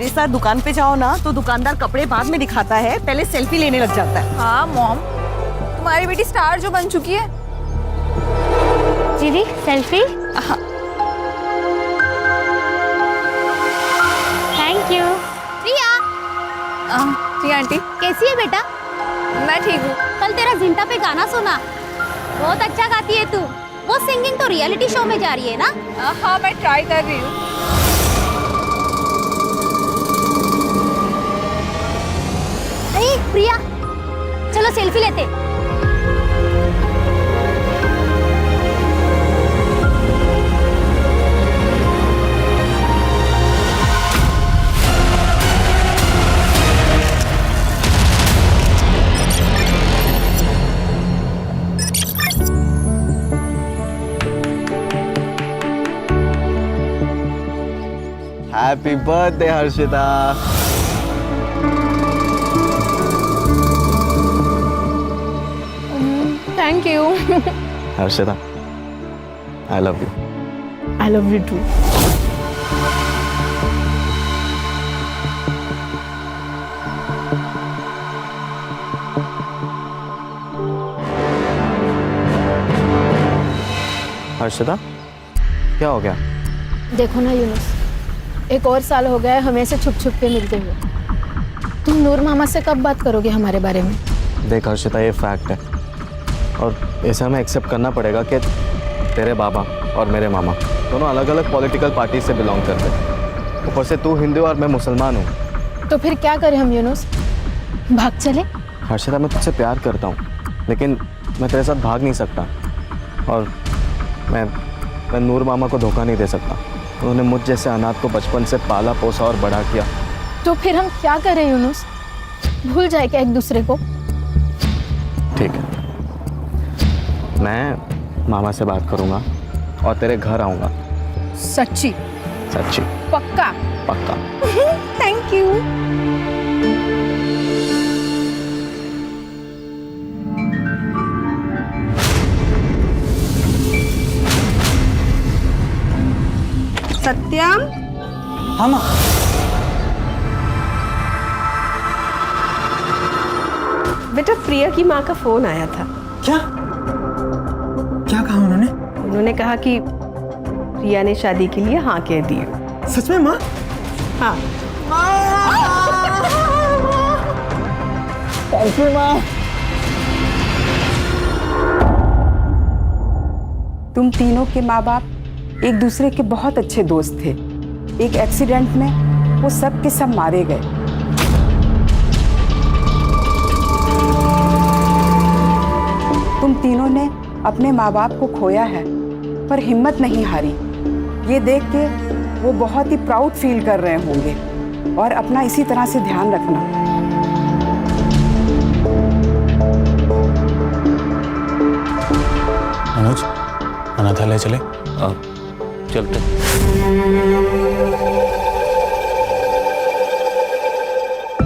मेरे साथ दुकान पे जाओ ना तो दुकानदार कपड़े बाद में दिखाता है, पहले सेल्फी लेने लग जाता है। हाँ मॉम, तुम्हारी बेटी स्टार जो बन चुकी है। दीदी सेल्फी। Thank you. प्रिया, जी आंटी। कैसी है बेटा? मैं ठीक हूँ। कल तेरा जिंटा पे गाना सुना, बहुत अच्छा गाती है तू। वो सिंगिंग तो रियलिटी शो में जा रही है ना? हाँ मैं ट्राई कर रही हूँ। अरे प्रिया, चलो सेल्फी लेते। Happy birthday Harshita. Thank you. Harshita, I love you. I love you too. Harshita, क्या हो गया? देखो ना यूनुस, एक और साल हो गया है हमें से छुप छुप के मिलते हुए। तुम नूर मामा से कब बात करोगे हमारे बारे में? देख हर्षिता, ये फैक्ट है और इसे हमें एक्सेप्ट करना पड़ेगा कि तेरे बाबा और मेरे मामा दोनों अलग अलग पॉलिटिकल पार्टी से बिलोंग करते हैं। ऊपर से तू हिंदू और मैं मुसलमान हूँ। तो फिर क्या करें हम यूनुस? भाग चले? हर्षिता, मैं तुझसे प्यार करता हूँ लेकिन मैं तेरे साथ भाग नहीं सकता और मैं नूर मामा को धोखा नहीं दे सकता। उन्होंने मुझ जैसे अनाथ को बचपन से पाला पोसा और बड़ा किया। तो फिर हम क्या करें यूनुस? भूल जाए क्या एक दूसरे को? ठीक है, मैं मामा से बात करूंगा और तेरे घर आऊंगा। सच्ची? सच्ची? पक्का? पक्का। Thank you. सत्यम, हाँ माँ। बेटा प्रिया की माँ का फोन आया था। क्या क्या कहा उन्होंने? उन्होंने कहा कि प्रिया ने शादी के लिए हाँ कह दी है। सच में माँ? हाँ। थैंक यू माँ। तुम तीनों के माँ बाप एक दूसरे के बहुत अच्छे दोस्त थे। एक एक्सीडेंट में वो सब के सब मारे गए। तुम तीनों ने अपने माँ बाप को खोया है पर हिम्मत नहीं हारी। ये देख के वो बहुत ही प्राउड फील कर रहे होंगे और अपना इसी तरह से ध्यान रखना। मनोज, अनाथालय चले? चलते।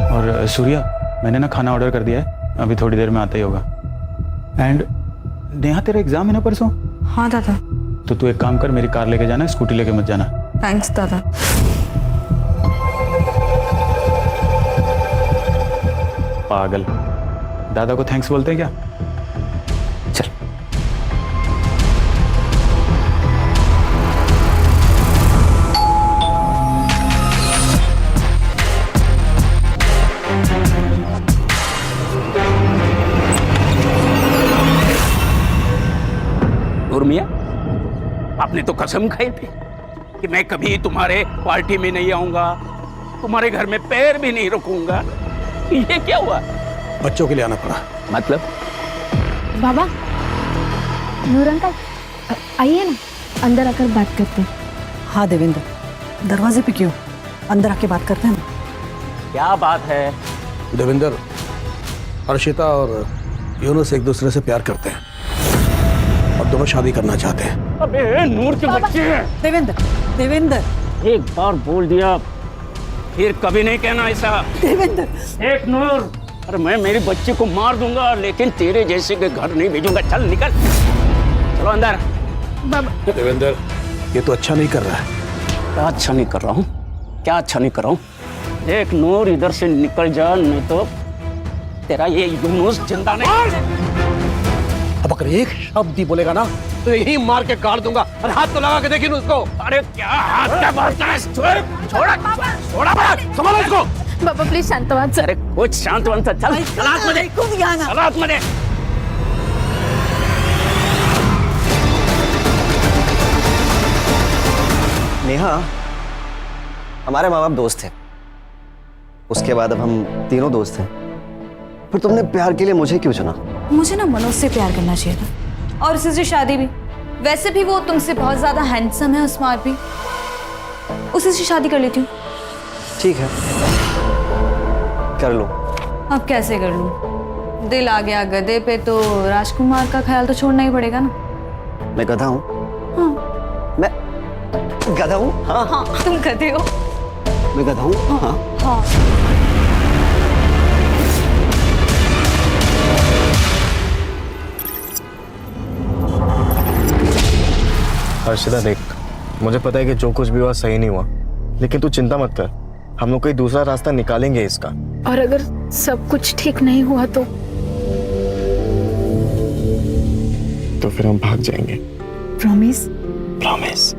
और सूर्या, मैंने ना खाना ऑर्डर कर दिया है, अभी थोड़ी देर में आता ही होगा। एंड नेहा, तेरा एग्जाम है ना परसों? हाँ दादा। तो तू एक काम कर, मेरी कार लेके जाना, स्कूटी लेके मत जाना। थैंक्स दादा। पागल, दादा को थैंक्स बोलते हैं क्या? चल। मियां, आपने तो कसम खाई थी कि मैं कभी तुम्हारे पार्टी में नहीं आऊंगा, तुम्हारे घर में पैर भी नहीं रखूंगा। ये क्या हुआ? बच्चों के लिए आना पड़ा। मतलब? बाबा, नूर अंकल, आइए ना, अंदर आकर बात करते हैं। हाँ देवेंद्र, दरवाजे पे क्यों? अंदर आके बात करते हैं ना। क्या बात है? देवेंद्र, हर्षिता और यूनुस एक दूसरे से प्यार करते हैं और दोनों शादी करना चाहते हैं। अबे नूर के बच्चे हैं। देवेंद्र, देवेंद्र, एक बार बोल दिया फिर कभी नहीं कहना ऐसा। देवेंद्र, एक नूर, अरे मैं मेरे बच्चे को मार दूंगा लेकिन तेरे जैसे के घर नहीं भेजूंगा। चल निकल, चलो अंदर। बाबा। देवेंद्र, ये तो अच्छा नहीं कर रहा है। क्या अच्छा नहीं कर रहा हूँ? क्या अच्छा नहीं कर रहा हूँ? देख नूर, इधर से निकल जा, नहीं तो तेरा ये यूनुस जिंदा नहीं। अब अगर एक शब्द भी बोलेगा ना तो यही मार के काट दूंगा। अरे हाथ तो लगा के देखिए उसको। अरे क्या हाथ क्या मारता है? छोड़ा बड़ा, संभालो इसको। बाबा प्लीज शांतवान सर। अरे कुछ शांत वन सा, चल सलाद में दे, सलाद में दे। नेहा, हमारे माँ बाप दोस्त थे, उसके बाद अब हम तीनों दोस्त हैं। फिर तुमने प्यार के लिए मुझे क्यों चुना? मुझे ना मनोज से प्यार करना चाहिए था, और उसी से शादी भी। वैसे भी वो तुमसे बहुत ज्यादा हैंडसम है और स्मार्ट भी। उसी से शादी कर लेती हूँ। ठीक है, कर लो। अब कैसे कर लूँ? दिल आ गया गधे पे तो राजकुमार का ख्याल तो छोड़ना ही पड़ेगा ना। मैं गधा हूँ? हाँ। मैं गधा हूँ? हाँ। हाँ, तुम गधे हो। मैं गधा हूँ? हाँ। हाँ। हर्षिता देख, मुझे पता है कि जो कुछ भी हुआ सही नहीं हुआ, लेकिन तू चिंता मत कर, हम लोग कोई दूसरा रास्ता निकालेंगे इसका। और अगर सब कुछ ठीक नहीं हुआ तो फिर हम भाग जाएंगे। प्रॉमिस? प्रॉमिस।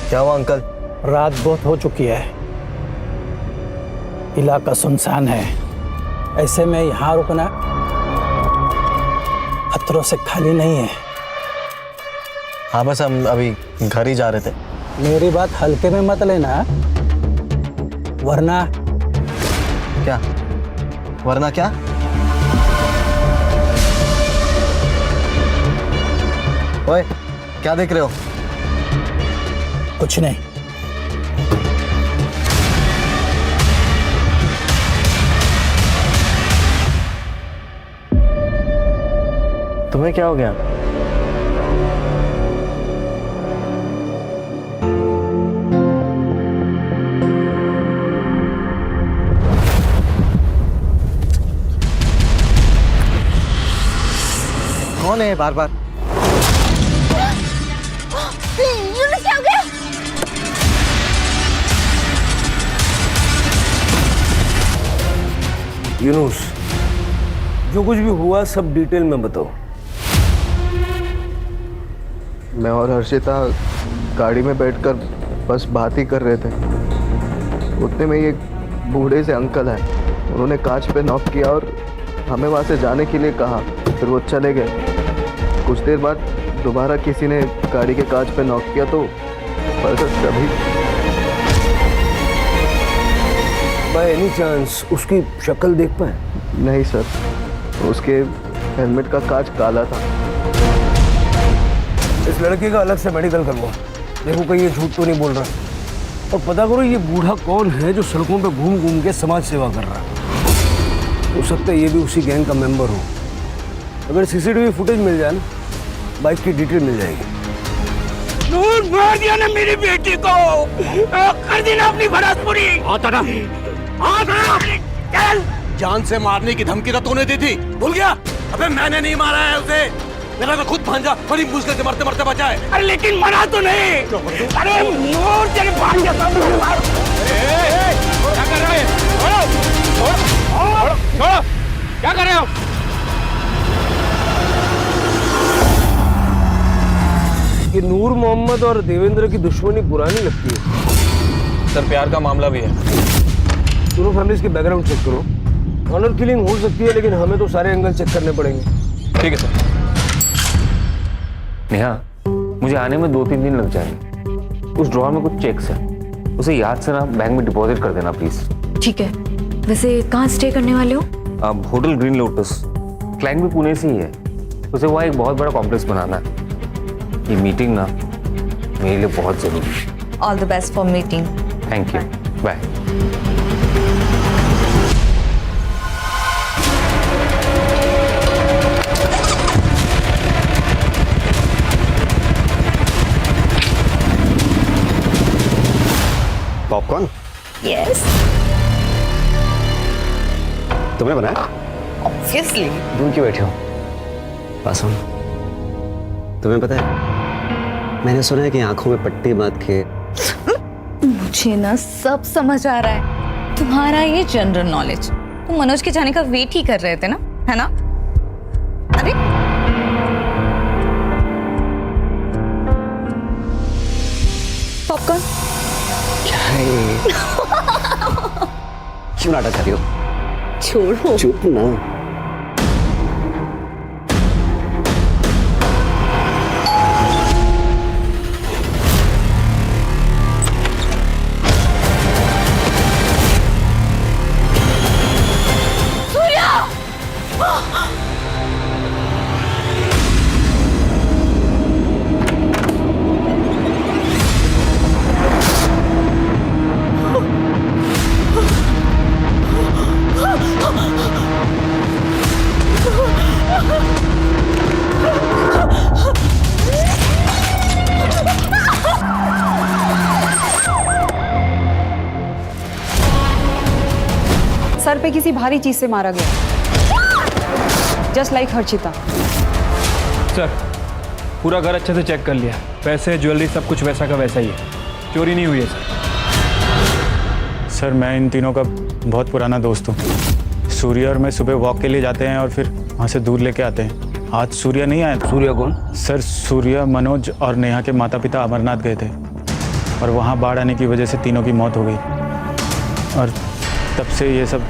क्या हुआ अंकल? रात बहुत हो चुकी है, इलाका सुनसान है, ऐसे में यहाँ रुकना खतरों से खाली नहीं है। हाँ, बस हम अभी घर ही जा रहे थे। मेरी बात हल्के में मत लेना, वरना क्या? वरना क्या? ओए, क्या देख रहे हो? कुछ नहीं। तुम्हें क्या हो गया? कौन है बार बार? यूनुस क्या हो गया? यूनुस, जो कुछ भी हुआ सब डिटेल में बताओ। मैं और हर्षिता गाड़ी में बैठकर बस बात ही कर रहे थे, उतने में एक बूढ़े से अंकल आए। उन्होंने कांच पे नॉक किया और हमें वहाँ से जाने के लिए कहा, फिर वो चले गए। कुछ देर बाद दोबारा किसी ने गाड़ी के कांच पे नॉक किया तो बस तभी। बाय एनी चांस उसकी शक्ल देख पाए? नहीं सर, उसके हेलमेट का कांच काला था। इस लड़के का अलग से मेडिकल करवाओ, देखो कहीं ये झूठ तो नहीं बोल रहा, और पता करो ये बूढ़ा कौन है जो सड़कों पे घूम घूम के समाज सेवा कर रहा है। हो सकता है ये भी उसी गैंग का मेंबर हो। अगर सीसीटीवी फुटेज मिल जाए ना, बाइक की डिटेल मिल जाएगी। नूर, मार दिया ना मेरी बेटी को, कर दी ना अपनी भड़ास पूरी। चल। जान से मारने की धमकी तो तूने दी थी, भूल गया? अबे मैंने नहीं मारा है उसे, मेरा तो खुद भांजा बड़ी मुश्किल से मरते मरते बचा है। अरे लेकिन मरा तो नहीं। अरे नूर, तेरे भांजा क्या कर रहे हैं? छोड़ो, क्या कर रहे हो? ये नूर मोहम्मद और देवेंद्र की दुश्मनी पुरानी लगती है। सर, प्यार का मामला भी है। दोनों फैमिलीज के बैकग्राउंड चेक करो। ऑनर किलिंग हो सकती है, लेकिन हमें तो सारे एंगल चेक करने पड़ेंगे। ठीक है सर। नेहा, मुझे आने में 2-3 दिन लग जाएंगे। उस ड्रॉअर में कुछ चेक्स है, उसे याद से ना बैंक में डिपॉजिट कर देना प्लीज। ठीक है। वैसे कहाँ स्टे करने वाले हो? अब होटल ग्रीन लोटस, क्लाइंट भी पुणे से ही है, उसे वहाँ एक बहुत बड़ा कॉम्प्लेक्स बनाना है। ये मीटिंग ना मेरे लिए बहुत जरूरी है। All the best for meeting. Thank you, bye. Popcorn? Yes. तुमने बनाया? मैंने सुना है कि आंखों में पट्टी बांध के। मुझे ना सब समझ आ रहा है, तुम्हारा ये जनरल नॉलेज। तुम मनोज के जाने का वेट ही कर रहे थे ना, है ना? अरे पॉपकॉर्न क्या है ये? क्यों नाटक कर रही हो? छोड़ो। चुप ना। सर पे किसी भारी चीज से मारा गया, जस्ट लाइक हर्षिता। सर पूरा घर अच्छे से चेक कर लिया, पैसे ज्वेलरी सब कुछ वैसा का वैसा ही है, चोरी नहीं हुई है सर। सर मैं इन तीनों का बहुत पुराना दोस्त हूँ। सूर्या और मैं सुबह वॉक के लिए जाते हैं और फिर वहाँ से दूध लेके आते हैं। आज सूर्या नहीं आया। सूर्या कौन? सर सूर्या, मनोज और नेहा के माता पिता अमरनाथ गए थे और वहाँ बाढ़ आने की वजह से तीनों की मौत हो गई और तब से ये सब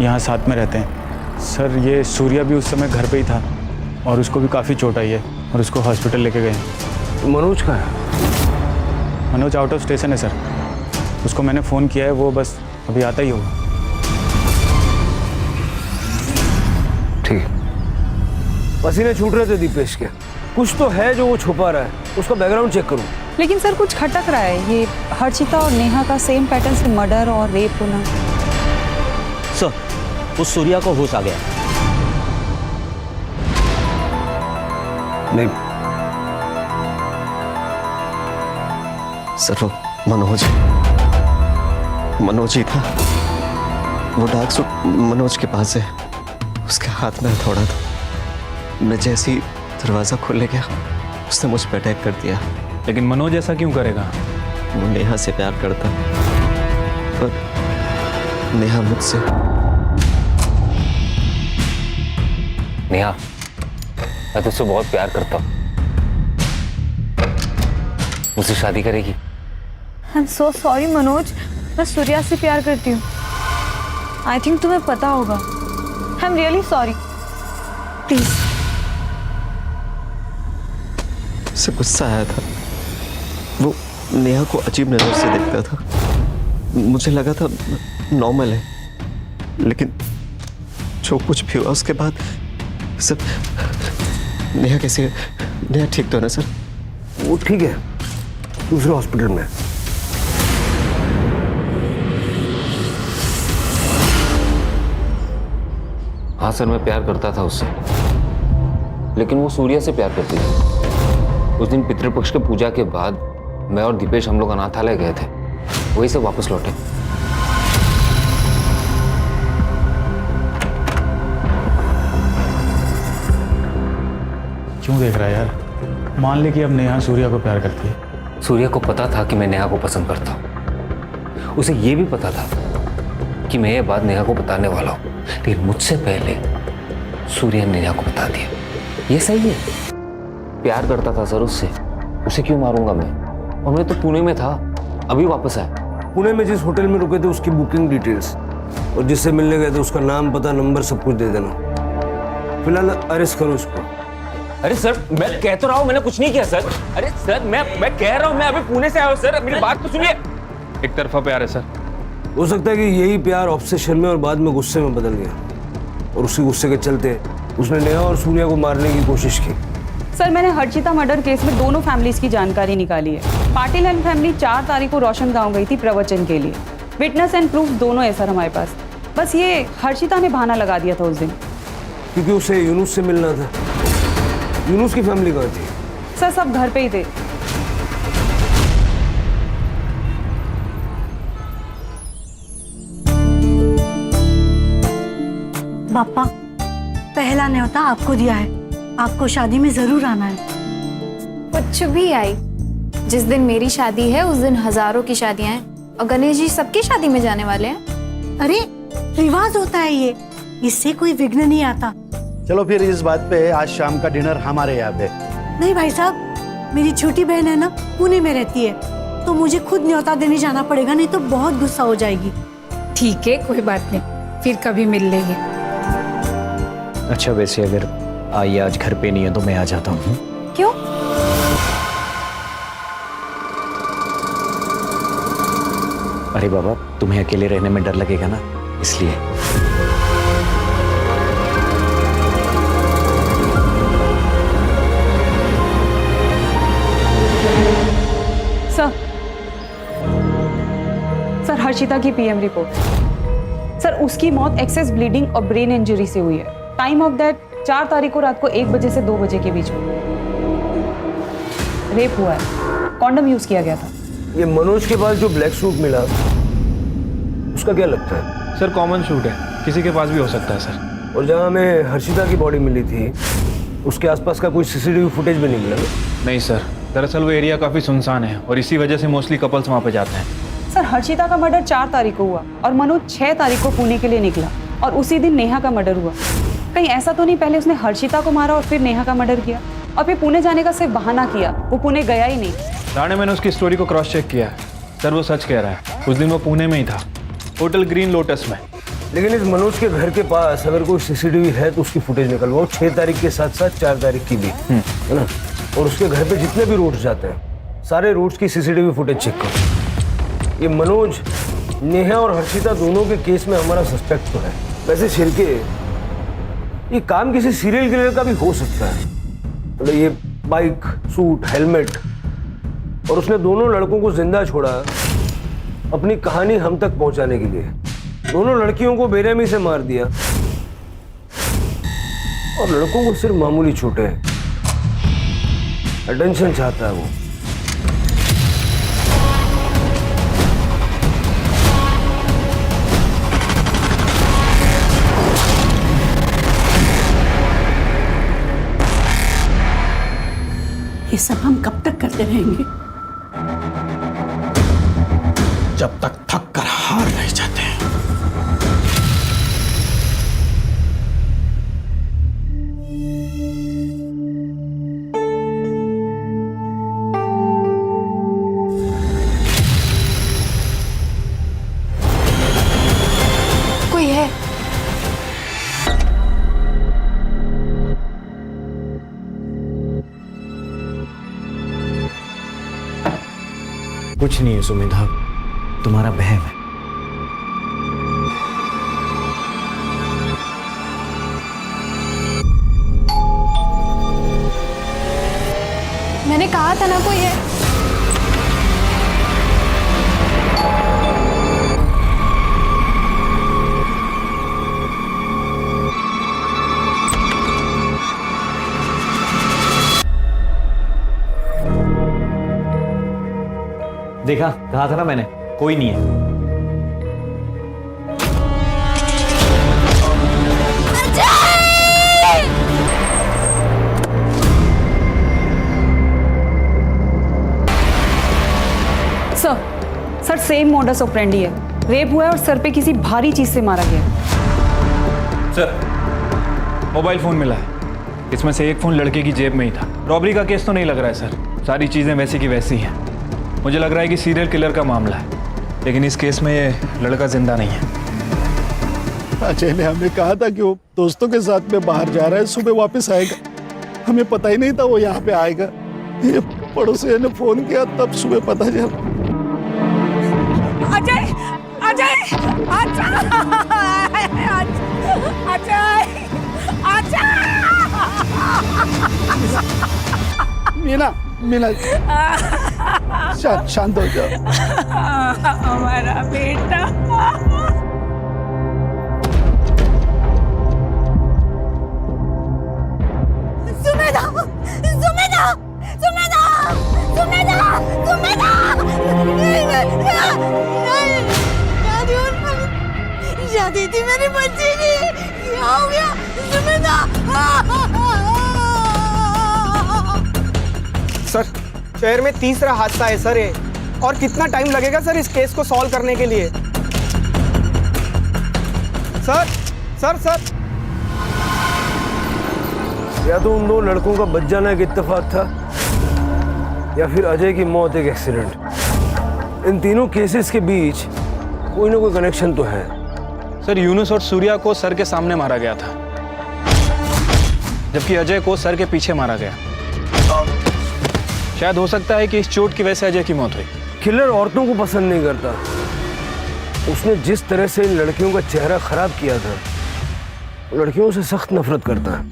यहाँ साथ में रहते हैं। सर ये सूर्या भी उस समय घर पे ही था और उसको भी काफ़ी चोट आई है और उसको हॉस्पिटल लेके गए। मनोज का है? मनोज आउट ऑफ स्टेशन है सर, उसको मैंने फ़ोन किया है, वो बस अभी आता ही होगा। ठीक। पसीने छूट रहे थे दीपेश के, कुछ तो है जो वो छुपा रहा है, उसका बैकग्राउंड चेक करूं। लेकिन सर कुछ खटक रहा है, ये हर्षिता और नेहा का सेम पैटर्न से मर्डर और रेप होना। सर उस सूर्या को होश आ गया। नहीं सर वो मनोज ही था। वो डार्क सूट मनोज के पास है, उसके हाथ में हथौड़ा था। मैं जैसे ही दरवाजा खोलने गया उसने मुझ पर अटैक कर दिया। लेकिन मनोज ऐसा क्यों करेगा? वो नेहा से प्यार करता पर नेहा मुझसे। नेहा, मैं तुझसे बहुत प्यार करता हूँ, मुझसे शादी करेगी? I am so sorry Manoj, मैं सूर्या से प्यार करती हूँ। आई थिंक तुम्हें पता होगा। I am really sorry, please. उसे गुस्सा आया था, वो नेहा को अजीब नजर से देखता था। मुझे लगा था नॉर्मल है, लेकिन जो कुछ भी हुआ उसके बाद सर। नेहा कैसी है? नेहा ठीक तो है ना सर? वो ठीक है, दूसरे हॉस्पिटल में। हाँ सर, मैं प्यार करता था उससे, लेकिन वो सूर्या से प्यार करती थी। उस दिन पितृपक्ष के पूजा के बाद मैं और दीपेश हम लोग अनाथालय गए थे, वहीं से वापस लौटे। क्यों देख रहा है यार? मान ले कि अब नेहा सूर्या को प्यार करती है। सूर्या को पता था कि मैं नेहा को पसंद करता हूँ, उसे ये भी पता था कि मैं ये बात नेहा को बताने वाला हूँ, लेकिन मुझसे पहले सूर्या ने नेहा को बता दिया। ये सही है, प्यार करता था सर उससे, उसे क्यों मारूंगा मैं? और मैं तो पुणे में था, अभी वापस आया। पुणे में जिस होटल में रुके थे उसकी बुकिंग डिटेल्स और जिससे मिलने गए थे उसका नाम, पता, नंबर सब कुछ दे देना। फिलहाल अरेस्ट करो उसको। अरे सर, मैं कह तो रहा हूँ मैंने कुछ नहीं किया सर। अरे सर, मैं कह रहा हूँ मैं अभी पुणे से आया हूँ सर, मेरी बात तो सुनिए। एक तरफा प्यार है सर। हो सकता है कि यही प्यार ऑब्सेशन में और बाद में गुस्से में बदल गया, और उसी गुस्से के चलते उसने नेहा और सूर्या को मारने की कोशिश की। सर मैंने हर्षिता मर्डर केस में दोनों फैमिलीज की जानकारी निकाली है। पाटिल एंड फैमिली 4 तारीख को रोशन गांव गई थी प्रवचन के लिए। विटनेस एंड प्रूफ दोनों है सर हमारे पास। बस ये हर्षिता ने बहाना लगा दिया था उस दिन, क्योंकि उसे यूनुस से मिलना था। यूनुस की फैमिली कहाँ थी? सर सब घर पे ही थे। पापा, पहला न्योता आपको दिया है, आपको शादी में जरूर आना है। कुछ भी आई, जिस दिन मेरी शादी है उस दिन हजारों की शादियां हैं और गणेश जी सबकी शादी में जाने वाले हैं। अरे रिवाज होता है ये, इससे कोई विघ्न नहीं आता। चलो फिर इस बात पे आज शाम का डिनर हमारे यहाँ पे। नहीं भाई साहब, मेरी छोटी बहन है ना, पुणे में रहती है, तो मुझे खुद न्योता देने जाना पड़ेगा, नहीं तो बहुत गुस्सा हो जाएगी। ठीक है, कोई बात नहीं, फिर कभी मिल लेंगे। अच्छा वैसे अगर आई आज घर पे नहीं है तो मैं आ जाता हूँ। क्यों? अरे बाबा, तुम्हें अकेले रहने में डर लगेगा ना, इसलिए। सर हर्षिता की पीएम रिपोर्ट। सर उसकी मौत एक्सेस ब्लीडिंग और ब्रेन इंजरी से हुई है। टाइम ऑफ डेथ 4 तारीख को रात को 1 बजे से 2 बजे के बीच में। रेप हुआ है, कॉन्डम यूज किया गया था। ये मनोज के पास जो ब्लैक सूट मिला उसका क्या लगता है? सर कॉमन शूट है, किसी के पास भी हो सकता है सर। और जहाँ हमें हर्षिता की बॉडी मिली थी उसके आसपास का कोई सीसीटीवी फुटेज भी नहीं मिला? नहीं सर, दरअसल वो एरिया काफ़ी सुनसान है और इसी वजह से मोस्टली कपल्स वहाँ पे जाते हैं। सर हर्षिता का मर्डर 4 तारीख को हुआ और मनोज 6 तारीख को पुणे के लिए निकला और उसी दिन नेहा का मर्डर हुआ। कहीं ऐसा तो नहीं पहले उसने हर्षिता को मारा और फिर नेहा का मर्डर किया और फिर पुणे जाने का सिर्फ बहाना किया, वो पुणे गया ही नहीं। राणे, मैंने उसकी स्टोरी को क्रॉस चेक किया है सर, वो सच कह रहा है। उस दिन वो पुणे में ही था, होटल ग्रीन लोटस में। लेकिन इस मनोज के घर के पास अगर कोई सीसीटीवी है तो उसकी फुटेज निकलवाओ, 6 तारीख के साथ साथ 4 तारीख की भी, है ना? और उसके घर पे जितने भी रूट्स जाते हैं सारे रूट्स की सीसीटीवी फुटेज चेक करो। ये मनोज, नेहा और हर्षिता दोनों के केस में हमारा सस्पेक्ट तो है। वैसे शिरके, ये काम किसी सीरियल किलर का भी हो सकता है। मतलब ये बाइक, सूट, हेलमेट, और उसने दोनों लड़कों को जिंदा छोड़ा अपनी कहानी हम तक पहुंचाने के लिए। दोनों लड़कियों को बेरहमी से मार दिया और लड़कों को सिर्फ मामूली चोटें हैं। अटेंशन चाहता है वो। ये सब हम कब तक करते रहेंगे? जब तक थक कर हार नहीं जाते हैं। कोई है? कुछ नहीं है सुमिधा, तुम्हारा बहन है। मैंने कहा था ना कोई है। देखा, कहा था ना मैंने, कोई नहीं है। सर सेम मोडस ऑपरेंडी है। रेप हुआ है और सर पे किसी भारी चीज से मारा गया। सर मोबाइल फोन मिला है, इसमें से एक फोन लड़के की जेब में ही था। रॉबरी का केस तो नहीं लग रहा है सर, सारी चीजें वैसी की वैसी हैं। मुझे लग रहा है कि सीरियल किलर का मामला है, लेकिन इस केस में ये लड़का जिंदा नहीं है। अजय ने हमें कहा था कि वो दोस्तों के साथ में बाहर जा रहा है, सुबह वापस आएगा। हमें पता ही नहीं था वो यहाँ पे आएगा। ये पड़ोसी ने फोन किया तब सुबह पता चला। अजय, अजय, अजय, अजय, अजय, मीना, मीना, शांत हो जाओ। हमारा बेटा। सुमेधा, सुमेधा, सुमेधा, सुमेधा, सुमेधा। शादी थी मेरी बच्ची की, क्या हो गया? सुमेधा। शहर में तीसरा हादसा है सर ये। और कितना टाइम लगेगा सर इस केस को सॉल्व करने के लिए? सर सर सर या तो उन दो लड़कों का बच जाना एक इत्तेफाक था, या फिर अजय की मौत एक एक्सीडेंट। इन तीनों केसेस के बीच कोई ना कोई कनेक्शन तो है। सर, यूनुस और सूर्या को सर के सामने मारा गया था, जबकि अजय को सर के पीछे मारा गया। शायद हो सकता है कि इस चोट की वजह से अजय की मौत हुई। किलर औरतों को पसंद नहीं करता। उसने जिस तरह से इन लड़कियों का चेहरा खराब किया था, लड़कियों से सख्त नफरत करता है।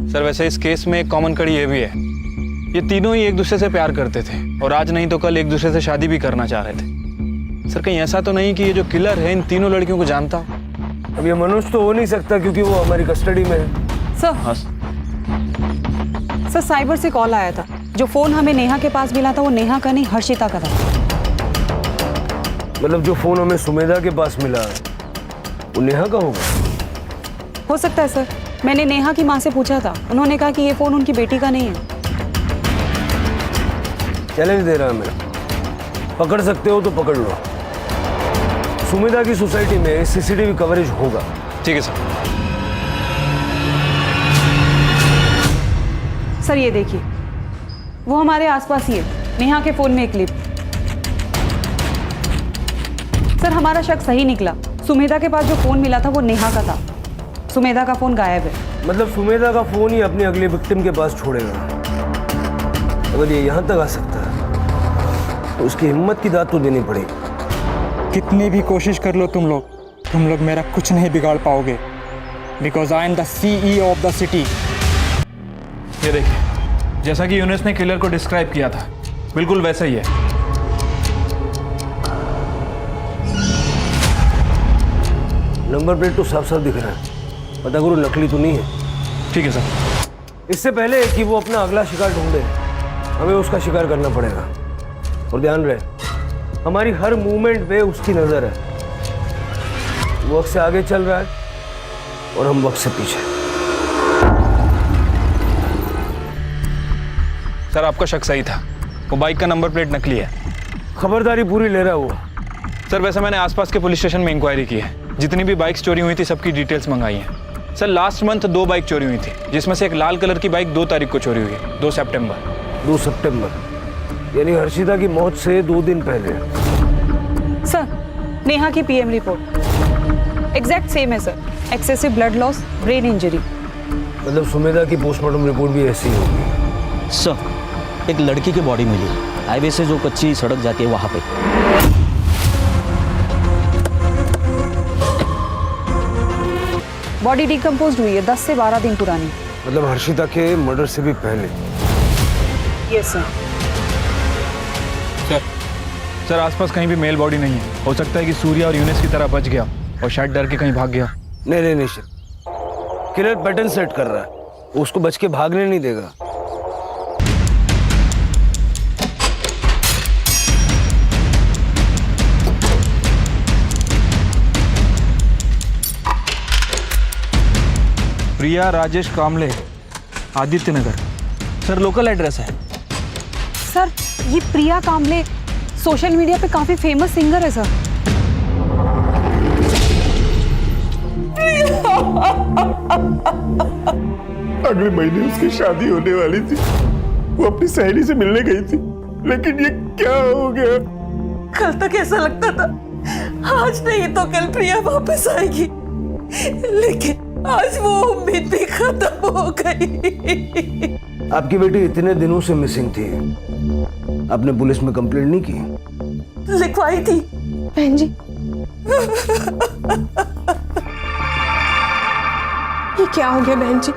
सर, वैसे इस केस में एक कॉमन कड़ी ये भी है, ये तीनों ही एक दूसरे से प्यार करते थे और आज नहीं तो कल एक दूसरे से शादी भी करना चाह रहे थे। सर, कहीं ऐसा तो नहीं कि ये जो किलर है इन तीनों लड़कियों को जानता? अब ये मनुष्य तो हो नहीं सकता क्योंकि वो हमारी कस्टडी में है। सर, साइबर से कॉल आया था। जो फोन हमें नेहा के पास मिला था वो नेहा का नहीं, हर्षिता का था। मतलब जो फोन हमें सुमेधा के पास मिला वो नेहा का होगा? हो सकता है सर। मैंने नेहा की माँ से पूछा था, उन्होंने कहा कि ये फोन उनकी बेटी का नहीं है। चैलेंज दे रहा है मैं, पकड़ सकते हो तो पकड़ लो। सुमेधा की सोसाइटी में सीसीटीवी कवरेज होगा। ठीक है सर। सर, ये देखिए, वो हमारे आसपास ही है, नेहा के फोन में एक क्लिप। सर, हमारा शक सही निकला। सुमेधा के पास जो फोन मिला था वो नेहा का था। सुमेधा का फोन गायब है। मतलब सुमेधा का फोन ही अपनी अगली विक्टिम के पास छोड़ेगा। अगर ये यहाँ तक आ सकता है तो उसकी हिम्मत की दाद तो देनी पड़ेगी। कितनी भी कोशिश कर लो तुम लोग मेरा कुछ नहीं बिगाड़ पाओगे, because I am the CEO of the city. ये देखिए, जैसा कि यूनुस ने किलर को डिस्क्राइब किया था, बिल्कुल वैसा ही है। नंबर प्लेट तो साफ साफ दिख रहा है, पता करो नकली तो नहीं है। ठीक है सर। इससे पहले कि वो अपना अगला शिकार ढूंढे, हमें उसका शिकार करना पड़ेगा। और ध्यान रहे, हमारी हर मूवमेंट पे उसकी नजर है। वो वक्त से आगे चल रहा है और हम वक्त से पीछे। सर, आपका शक सही था, वो बाइक का नंबर प्लेट नकली है। खबरदारी पूरी ले रहा है वो। सर, वैसे मैंने आसपास के पुलिस स्टेशन में इंक्वायरी की है, जितनी भी बाइक्स चोरी हुई थी सबकी डिटेल्स मंगाई हैं। सर, लास्ट मंथ 2 बाइक चोरी हुई थी, जिसमें से एक लाल कलर की बाइक 2 तारीख को चोरी हुई है, 2 सितंबर। 2 सितंबर यानी हर्षिता की मौत से 2 दिन पहले। सर, नेहा की PM रिपोर्ट एग्जैक्ट सेम है sir. Excessive blood loss, brain injury. मतलब सुमेधा की पोस्टमार्टम रिपोर्ट भी ऐसी ही होगी। सर, एक लड़की की बॉडी मिली हाईवे से जो कच्ची सड़क जाती है वहां पे। बॉडी डिकम्पोज हुई है, 10 से 12 दिन पुरानी। मतलब हर्षिता के मर्डर से भी पहले। Yes sir. सर, आसपास कहीं भी मेल बॉडी नहीं है। हो सकता है कि सूर्या और यूनुस की तरह बच गया और शायद डर के कहीं भाग गया। नहीं, किलर पैटर्न सेट कर रहा है, वो उसको बच के भागने नहीं देगा। प्रिया राजेश कामले, आदित्य नगर। सर, लोकल एड्रेस है। सर, ये प्रिया कामले सोशल मीडिया पे काफी फेमस सिंगर है सर। अगले महीने उसकी शादी होने वाली थी। वो अपनी सहेली से मिलने गई थी, लेकिन ये क्या हो गया? कल तक ऐसा लगता था आज नहीं तो कल प्रिया वापस आएगी, लेकिन आज वो उम्मीद भी खत्म हो गई। आपकी बेटी इतने दिनों से मिसिंग थी, आपने पुलिस में कंप्लेंट नहीं की? लिखवाई थी बहन जी। ये क्या हो गया बहन जी?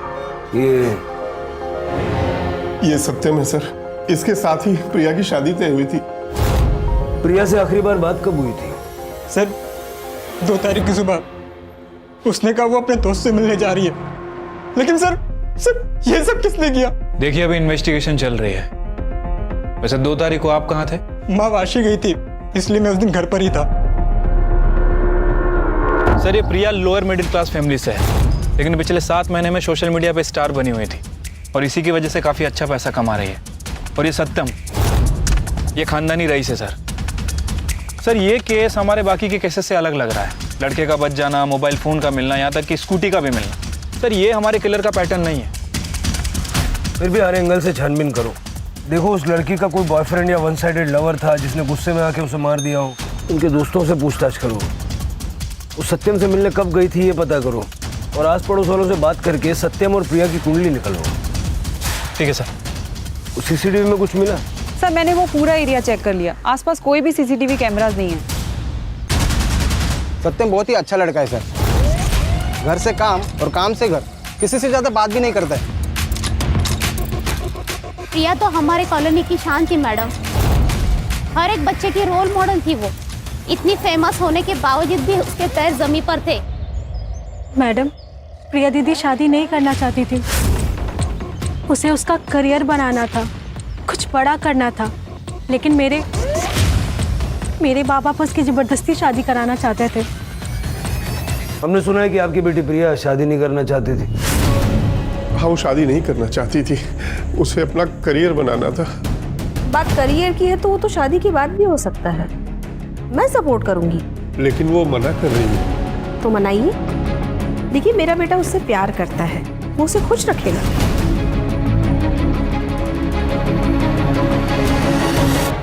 ये सत्यम है सर। इसके साथ ही प्रिया की शादी तय हुई थी। प्रिया से आखिरी बार बात कब हुई थी? सर, 2 तारीख की सुबह। उसने कहा वो अपने दोस्त से मिलने जा रही है, लेकिन सर ये सब किसने किया? देखिए, अभी इन्वेस्टिगेशन चल रही है। वैसे 2 तारीख को आप कहाँ थे? माँ वाशी गई थी, इसलिए मैं उस दिन घर पर ही था। सर, ये प्रिया लोअर मिडिल क्लास फैमिली से है, लेकिन पिछले 7 महीने में सोशल मीडिया पे स्टार बनी हुई थी और इसी की वजह से काफ़ी अच्छा पैसा कमा रही है। और ये सत्यम ये खानदानी रईस है सर। सर ये केस हमारे बाकी के केसेस से अलग लग रहा है। लड़के का बच जाना, मोबाइल फ़ोन का मिलना, यहाँ तक कि स्कूटी का भी मिलना। सर ये हमारे किलर का पैटर्न नहीं है। फिर भी हर एंगल से छानबीन करो। देखो उस लड़की का कोई बॉयफ्रेंड या वन साइडेड लवर था जिसने गुस्से में आके उसे मार दिया हो। उनके दोस्तों से पूछताछ करो। उस सत्यम से मिलने कब गई थी ये पता करो, और आस पड़ोस वालों से बात करके सत्यम और प्रिया की कुंडली निकलवाओ। ठीक है सर। सीसीटीवी में कुछ मिला? सर मैंने वो पूरा एरिया चेक कर लिया, आसपास कोई भी सीसीटीवी कैमरास नहीं है। सत्यम बहुत ही अच्छा लड़का है सर। घर से काम और काम से घर, किसी से ज्यादा बात भी नहीं करता है। प्रिया तो हमारे कॉलोनी की शान थी मैडम। हर एक बच्चे की रोल मॉडल थी वो। इतनी फेमस होने के बावजूद भी उसके पैर जमीन पर थे। मैडम, प्रिया दीदी शादी नहीं करना चाहती थी। उसे उसका करियर बनाना था, कुछ बड़ा करना था, लेकिन मेरे बाबा पर उसकी जबरदस्ती शादी कराना चाहते थे। हमने सुना है कि आपकी बेटी प्रिया शादी नहीं करना चाहती थी। हाँ, वो शादी नहीं करना चाहती थी, उसे अपना करियर बनाना था। बात करियर की है तो वो तो शादी की बात भी हो सकता है। मैं सपोर्ट करूंगी। लेकिन वो मना कर रही है। तो मनाइए। देखिए मेरा बेटा उससे प्यार करता है, वो उसे खुश रखेगा।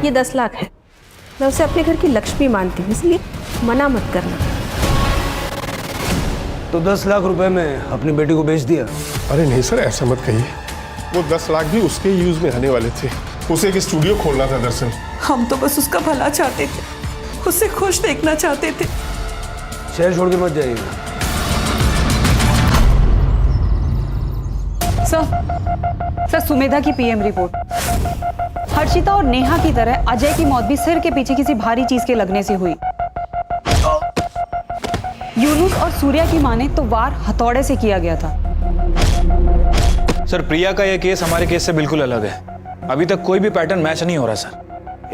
ये 10 लाख है, मैं उसे अपने घर की लक्ष्मी मानती हूँ, इसलिए मना मत करना। तो 10 लाख रुपए में अपनी बेटी को बेच दिया? अरे नहीं सर, ऐसा मत कहिए। वो 10 लाख भी उसके यूज में आने वाले थे। उसे एक स्टूडियो खोलना था दरअसल। हम तो बस उसका भला चाहते थे, उसे खुश देखना चाहते थे। शहर छोड़ के मत जाइएगा। सर सुमेधा की पीएम रिपोर्ट। हर्षिता और नेहा की तरह अजय की मौत भी सिर के पीछे किसी भारी चीज के लगने से हुई। यूनुस और सूर्या की माने तो वार हथौड़े से किया गया था। सर प्रिया का यह केस हमारे केस से बिल्कुल अलग है। अभी तक कोई भी पैटर्न मैच नहीं हो रहा सर।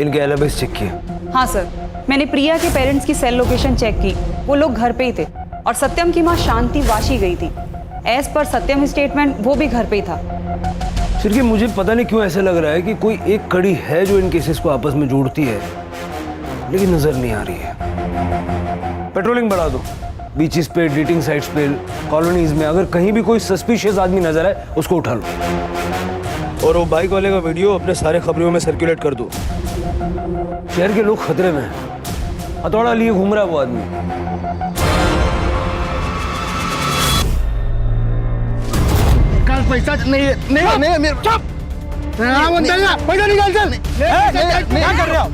इनके एलिबीज चेक किए? हाँ सर, मैंने प्रिया के पेरेंट्स की सेल लोकेशन चेक की, वो लोग घर पे ही थे। और सत्यम की माँ शांति वाशी गई थी। एज पर सत्यम स्टेटमेंट वो भी घर पे ही था। सिर्फ मुझे पता नहीं क्यों ऐसा लग रहा है कि कोई एक कड़ी है जो इन केसेस को आपस में जोड़ती है, लेकिन नजर नहीं आ रही है। पेट्रोलिंग बढ़ा दो, बीचेस पे, डेटिंग साइट्स पे, कॉलोनीज में। अगर कहीं भी कोई सस्पिशियस आदमी नजर आए उसको उठा लो। और वो बाइक वाले का वीडियो अपने सारे खबरों में सर्कुलेट कर दो। शहर के लोग खतरे में हैं। हथौड़ा लिए घूम रहा है वो आदमी। पैसा नहीं मेरे चुप। पैसा निकाल चल। क्या कर रहे हो?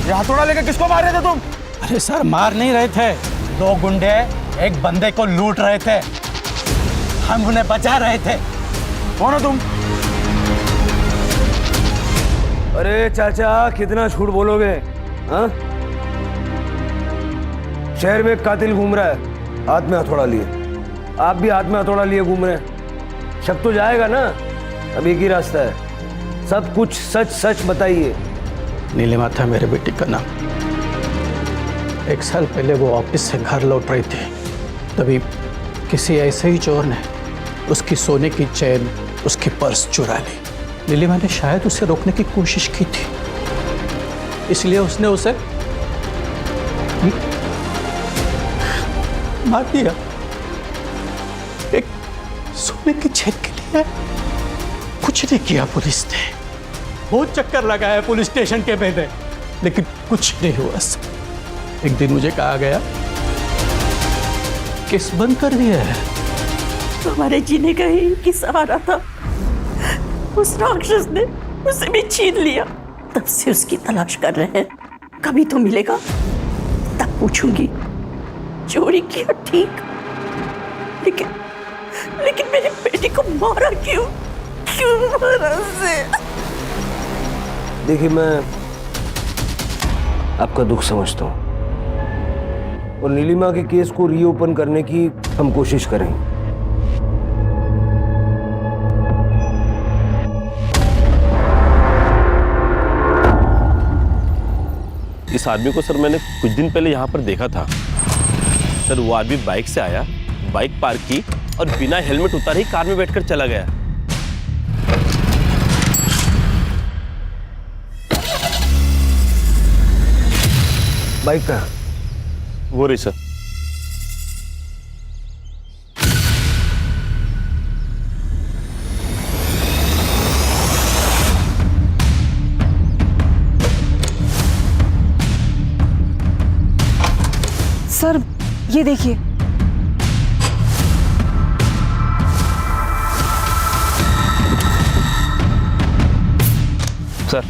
ये हथौड़ा लेकर किसको मार रहे थे तुम? अरे सर, मार नहीं रहे थे। 2 गुंडे एक बंदे को लूट रहे थे, हम उन्हें बचा रहे थे। कौन हो तुम? अरे चाचा, कितना झूठ बोलोगे? हाँ? शहर में एक कातिल घूम रहा है, हाथ में हथौड़ा लिए। आप भी हाथ में हथौड़ा लिए घूम रहे हैं। शक तो जाएगा ना। अब एक ही रास्ता है, सब कुछ सच सच बताइए। नीलिमा था मेरे बेटी का नाम। 1 साल पहले वो ऑफिस से घर लौट रही थी, तभी किसी ऐसे ही चोर ने उसकी सोने की चेन, उसकी पर्स चुरा ली। नीलिमा ने शायद उसे रोकने की कोशिश की थी, इसलिए उसने उसे मार दिया। एक सोने की चेन के लिए कुछ नहीं किया पुलिस ने। बहुत चक्कर लगाया पुलिस स्टेशन के मैंने, लेकिन कुछ नहीं हुआ। एक दिन मुझे कहा गया केस बंद कर दिया है। हमारे जीने का ही एक ही सहारा था, उस राक्षस ने उसे भी छीन लिया। तब से उसकी तलाश कर रहे हैं, कभी तो मिलेगा तब पूछूंगी चोरी किया ठीक, लेकिन मेरी बेटी को मारा क्यों मारा उसे? देखिए, मैं आपका दुख समझता हूं और नीलिमा के केस को रीओपन करने की हम कोशिश करेंगे। इस आदमी को सर मैंने कुछ दिन पहले यहाँ पर देखा था सर। वो आदमी बाइक से आया, बाइक पार्क की और बिना हेलमेट उतारे ही कार में बैठकर चला गया। बाइक का वो रही सर। सर ये देखिए, सर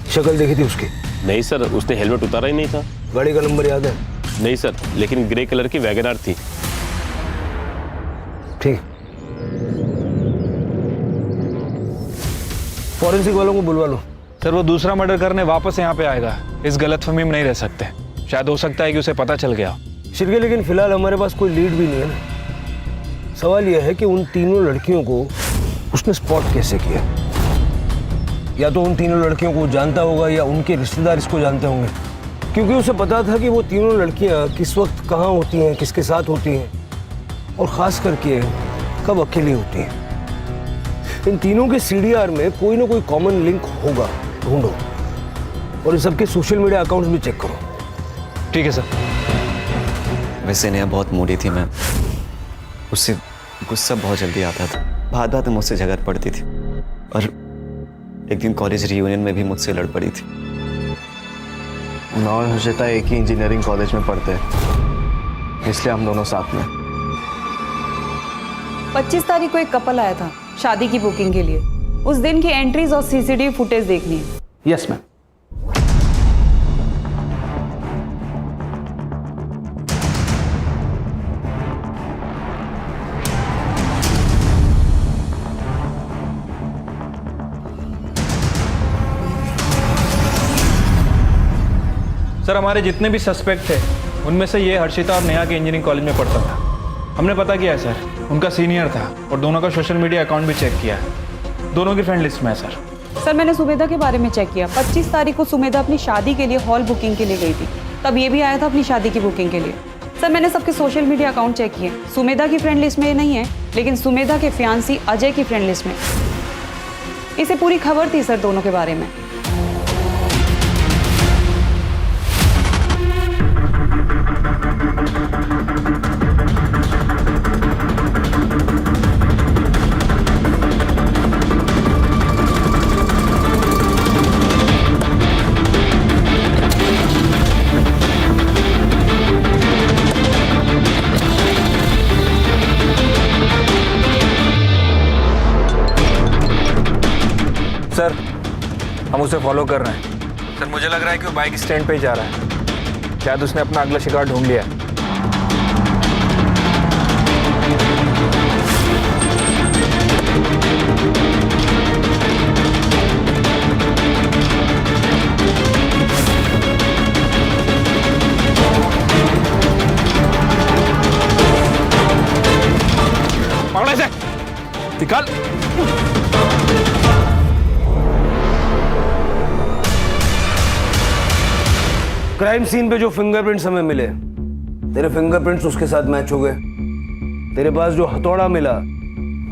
शक्ल देखी थी उसकी? नहीं सर, उसने हेलमेट उतारा ही नहीं था। गाड़ी का नंबर याद है? नहीं सर, लेकिन ग्रे कलर की वैगनआर थी। ठीक, फॉरेंसिक वालों को बुलवा लो। सर वो दूसरा मर्डर करने वापस यहाँ पे आएगा, इस गलतफहमी में नहीं रह सकते। शायद हो सकता है कि उसे पता चल गया। शिरके, लेकिन फिलहाल हमारे पास कोई लीड भी नहीं है ना। सवाल यह है कि उन तीनों लड़कियों को उसने स्पॉट कैसे किया? या तो उन तीनों लड़कियों को जानता होगा या उनके रिश्तेदार इसको जानते होंगे, क्योंकि उसे पता था कि वो तीनों लड़कियां किस वक्त कहाँ होती हैं, किसके साथ होती हैं और ख़ास करके कब अकेली होती हैं। इन तीनों के सीडीआर में कोई ना कोई कॉमन लिंक होगा, ढूंढो और इन सबके सोशल मीडिया अकाउंट्स भी चेक करो। ठीक है सर। वैसे नेहा बहुत मूडी थी, मैं उससे गुस्सा बहुत जल्दी आता था, बात बात में मुझसे झगड़ पड़ती थी और एक दिन कॉलेज रियूनियन में भी मुझसे लड़ पड़ी थी। मैं और हर्षिता एक ही इंजीनियरिंग कॉलेज में पढ़ते हैं, इसलिए हम दोनों साथ में। 25 तारीख को एक कपल आया था शादी की बुकिंग के लिए। उस दिन की एंट्रीज और सीसीटीवी फुटेज देखनी है। Yes ma'am. सर हमारे जितने भी सस्पेक्ट थे उनमें से ये हर्षिता और नेहा के इंजीनियरिंग कॉलेज में पढ़ता था। हमने पता किया है सर, उनका सीनियर था और दोनों का सोशल मीडिया अकाउंट भी चेक किया है। दोनों की फ्रेंड लिस्ट में है सर। सर मैंने सुमेधा के बारे में चेक किया। 25 तारीख को सुमेधा अपनी शादी के लिए हॉल बुकिंग के लिए गई थी, तब ये भी आया था अपनी शादी की बुकिंग के लिए। सर मैंने सबके सोशल मीडिया अकाउंट चेक किए। सुमेधा की फ्रेंड लिस्ट में ये नहीं है, लेकिन सुमेधा के फियांसी अजय की फ्रेंड लिस्ट में। इसे पूरी खबर थी सर दोनों के बारे में। सर हम उसे फॉलो कर रहे हैं। सर मुझे लग रहा है कि वो बाइक स्टैंड पे ही जा रहा है। शायद उसने अपना अगला शिकार ढूंढ लिया है। पकड़ो इसे, निकाल। क्राइम सीन पे जो फिंगरप्रिंट्स हमें मिले, तेरे फिंगरप्रिंट्स उसके साथ मैच हो गए। तेरे पास जो हथौड़ा मिला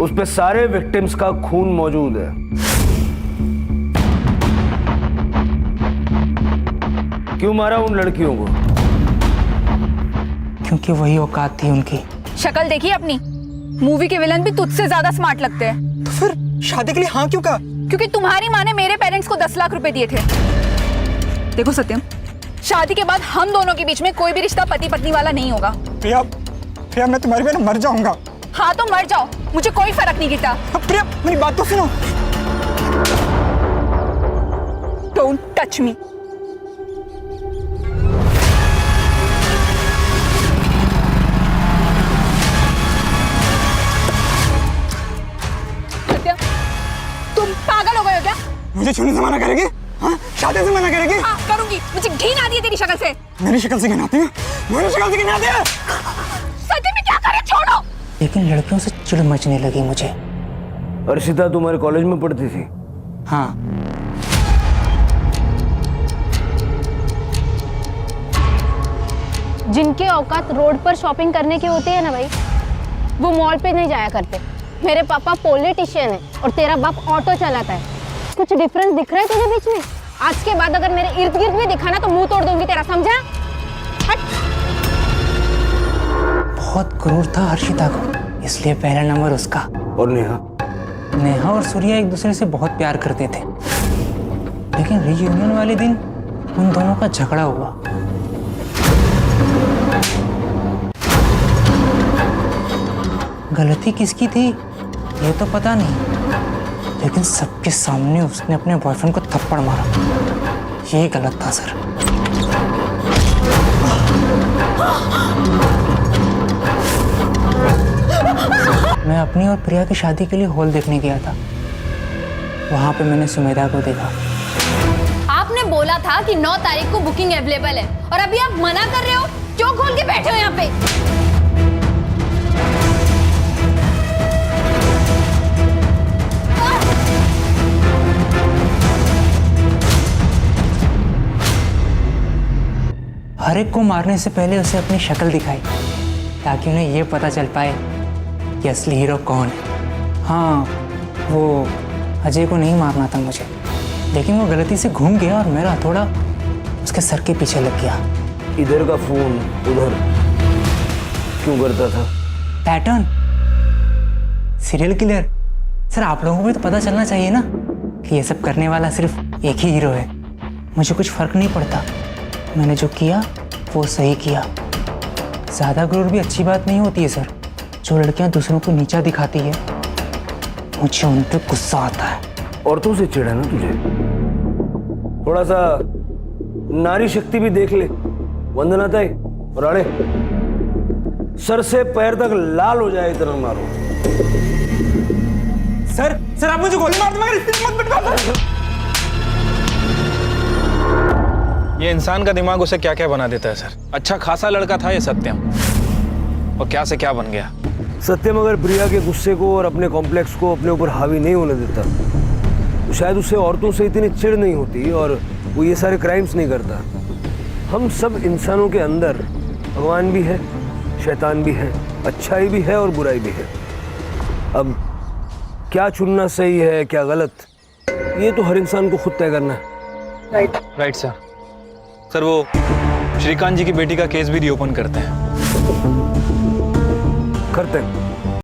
उस पे सारे विक्टिम्स का खून मौजूद है। क्यों मारा उन लड़कियों को? क्योंकि वही औकात थी उनकी। शक्ल देखी अपनी? मूवी के विलन भी तुझसे ज्यादा स्मार्ट लगते हैं। तो फिर शादी के लिए हाँ क्यों कहा? क्योंकि तुम्हारी माँ ने मेरे पेरेंट्स को 10 लाख रुपए दिए थे। देखो सत्यम, शादी के बाद हम दोनों के बीच में कोई भी रिश्ता पति पत्नी वाला नहीं होगा। प्रिया, प्रिया मैं तुम्हारी वजह मर जाऊंगा। हाँ तो मर जाओ, मुझे कोई फर्क नहीं गिरता। प्रिया मेरी बात तो सुनो। Don't touch me. सत्यम, तुम पागल हो गए हो क्या? मुझे छूने से मना करेगी? हाँ? शादी से मना करेगी? हाँ करूंगी। मुझे घिन आती है तेरी शक्ल से। मेरी शक्ल से घिन आती है? मेरी शक्ल से घिन आती है? सत्यम में क्या करे, छोड़ो। लेकिन लड़कियों से चिढ़ मचने लगी मुझे। अर्शिता तुम्हारे कॉलेज में पढ़ती थी? हाँ। जिनके औकात रोड पर शॉपिंग करने की होती है ना भाई, वो मॉल पे नहीं जाया करते। मेरे पापा पॉलिटिशियन है और तेरा बाप ऑटो चलाता है। कुछ डिफरेंस दिख रहा है तुझे बीच में? आज के बाद अगर मेरे इर्द गिर्द भी दिखा ना तो मुंह तोड़ दूंगी तेरा, समझा? हट। बहुत क्रूर था हर्षिता को, इसलिए पहला नंबर उसका। और नेहा और सूर्या एक दूसरे से बहुत प्यार करते थे, लेकिन रीयूनियन वाले दिन उन दोनों का झगड़ा हुआ। गलती किसकी थी ये तो पता नहीं, लेकिन सबके सामने उसने अपने बॉयफ्रेंड को थप्पड़ मारा। ये गलत था सर। मैं अपनी और प्रिया की शादी के लिए हॉल देखने गया था। वहां पे मैंने सुमेधा को देखा। आपने बोला था कि 9 तारीख को बुकिंग अवेलेबल है और अभी आप मना कर रहे हो। क्यों खोल के बैठे हो यहाँ पे? हर एक को मारने से पहले उसे अपनी शक्ल दिखाई, ताकि उन्हें ये पता चल पाए कि असली हीरो कौन है। हाँ, वो अजय को नहीं मारना था मुझे, लेकिन वो गलती से घूम गया और मेरा हथौड़ा उसके सर के पीछे लग गया। इधर का फोन उधर क्यों करता था? Pattern, serial killer. सर आप लोगों को भी तो पता चलना चाहिए ना कि ये सब करने वाला सिर्फ एक ही हीरो है। मुझे कुछ फर्क नहीं पड़ता, मैंने जो किया वो सही किया। ज़्यादा गुरूर भी अच्छी बात नहीं होती है सर। जो लड़कियां दूसरों को नीचा दिखाती है, मुझे उन पर गुस्सा आता है। औरतों से चिढ़ है ना तुझे? थोड़ा सा नारी शक्ति भी देख ले। वंदना ताई और अड़े, सर से पैर तक लाल हो जाए इतना मारो। सर आप मुझे गोली मार दो, मगर इतनी मत पिटवाओ। ये इंसान का दिमाग उसे क्या क्या बना देता है सर। अच्छा खासा लड़का था ये सत्यम, और क्या से क्या बन गया। सत्यम अगर प्रिया के गुस्से को और अपने कॉम्प्लेक्स को अपने ऊपर हावी नहीं होने देता तो शायद उससे औरतों से इतनी चिढ़ नहीं होती और वो ये सारे क्राइम्स नहीं करता। हम सब इंसानों के अंदर भगवान भी है, शैतान भी है, अच्छाई भी है और बुराई भी है। अब क्या चुनना सही है क्या गलत, ये तो हर इंसान को खुद तय करना है। राइट सर, वो श्रीकांत जी की बेटी का केस भी रीओपन करते हैं। करते हैं।